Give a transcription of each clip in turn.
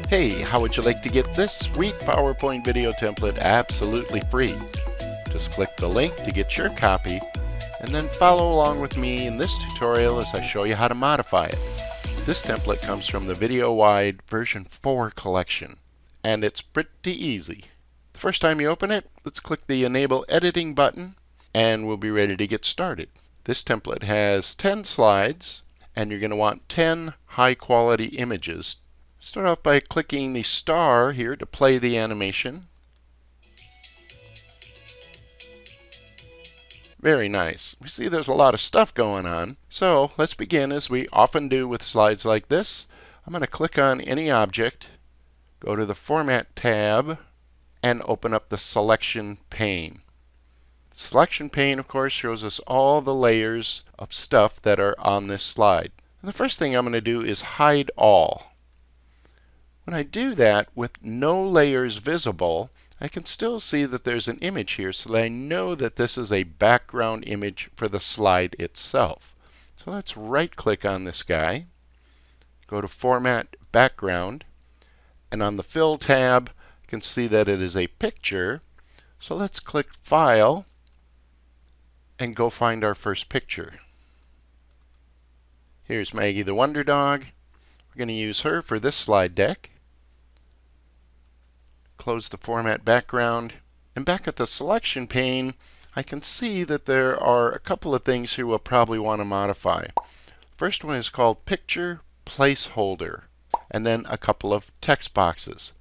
Hey, how would you like to get this sweet PowerPoint video template absolutely free? Just click the link to get your copy and then follow along with me in this tutorial as I show you how to modify it. This template comes from the Videoowide version 4 collection, and it's pretty easy. The first time you open it, let's click the Enable Editing button and we'll be ready to get started. This template has 10 slides and you're going to want 10 high quality images. Start off by clicking the star here to play the animation. Very nice. We see there's a lot of stuff going on. So let's begin as we often do with slides like this. I'm going to click on any object, go to the Format tab, and open up the Selection pane. The Selection pane, of course, shows us all the layers of stuff that are on this slide. And the first thing I'm going to do is hide all. When I do that with no layers visible, I can still see that there's an image here, so that I know that this is a background image for the slide itself. So let's right-click on this guy, go to Format, Background, and on the Fill tab, you can see that it is a picture. So let's click File and go find our first picture. Here's Maggie the Wonder Dog. We're going to use her for this slide deck. Close the Format Background, and back at the Selection pane, I can see that there are a couple of things here we'll probably want to modify. First one is called Picture Placeholder, and then a couple of text boxes.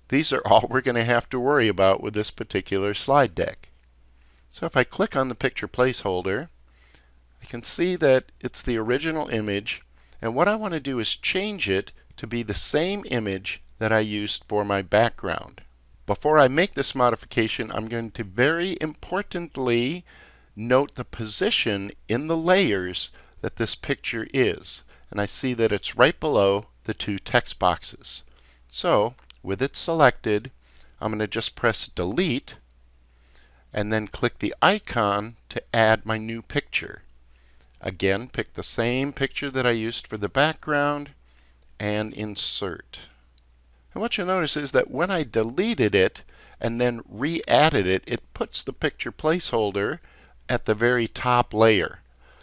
These are all we're going to have to worry about with this particular slide deck. So if I click on the Picture Placeholder, I can see that it's the original image, and what I want to do is change it to be the same image that I used for my background. Before I make this modification, I'm going to very importantly note the position in the layers that this picture is. And I see that it's right below the two text boxes. So, with it selected, I'm going to just press Delete and then click the icon to add my new picture. Again, pick the same picture that I used for the background and insert. And what you'll notice is that when I deleted it and then re-added it, it puts the picture placeholder at the very top layer.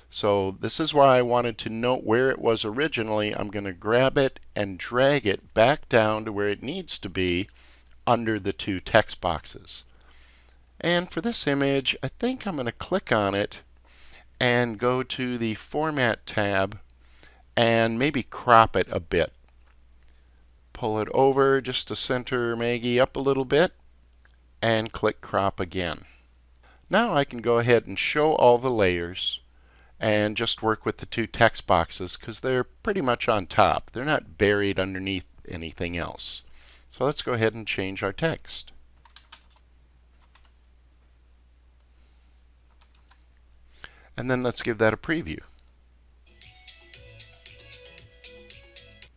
So this is why I wanted to note where it was originally. I'm going to grab it and drag it back down to where it needs to be under the two text boxes. And for this image, I think I'm going to click on it and go to the Format tab and maybe crop it a bit. Pull it over just to center Maggie up a little bit and click Crop again. Now I can go ahead and show all the layers and just work with the two text boxes because they're pretty much on top. They're not buried underneath anything else. So let's go ahead and change our text. And then let's give that a preview.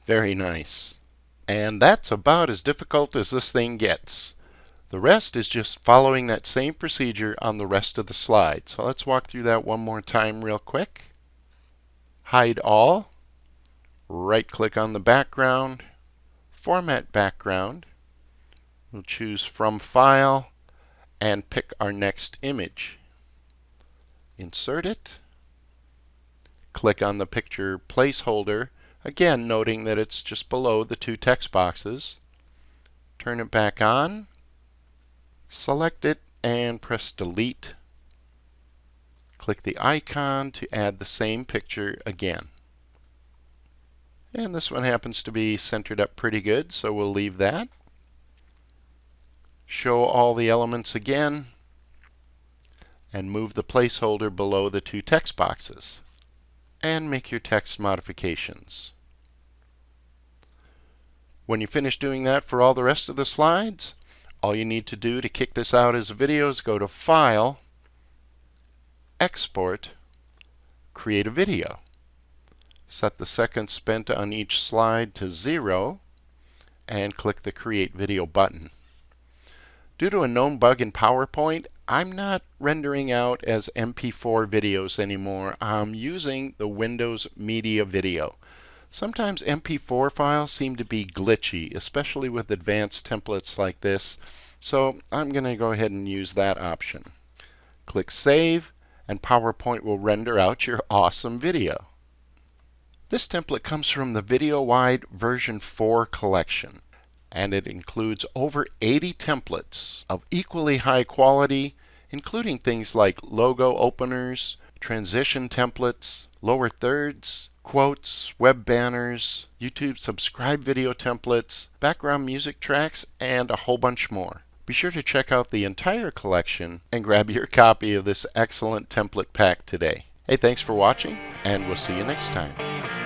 Very nice. And that's about as difficult as this thing gets. The rest is just following that same procedure on the rest of the slide. So let's walk through that one more time real quick. Hide all. Right-click on the background. Format Background. We'll choose From File and pick our next image. Insert it. Click on the Picture Placeholder. Again, noting that it's just below the two text boxes. Turn it back on, select it, and press Delete. Click the icon to add the same picture again. And this one happens to be centered up pretty good, so we'll leave that. Show all the elements again, and move the placeholder below the two text boxes. And make your text modifications. When you finish doing that for all the rest of the slides, all you need to do to kick this out as a video is go to File, Export, Create a Video. Set the seconds spent on each slide to 0 and click the Create Video button. Due to a known bug in PowerPoint, I'm not rendering out as MP4 videos anymore. I'm using the Windows Media Video. Sometimes MP4 files seem to be glitchy, especially with advanced templates like this, so I'm going to go ahead and use that option. Click Save, and PowerPoint will render out your awesome video. This template comes from the Videoowide version 4 collection, and it includes over 80 templates of equally high quality, including things like logo openers, transition templates, lower thirds, quotes, web banners, YouTube subscribe video templates, background music tracks, and a whole bunch more. Be sure to check out the entire collection and grab your copy of this excellent template pack today. Hey, thanks for watching, and we'll see you next time.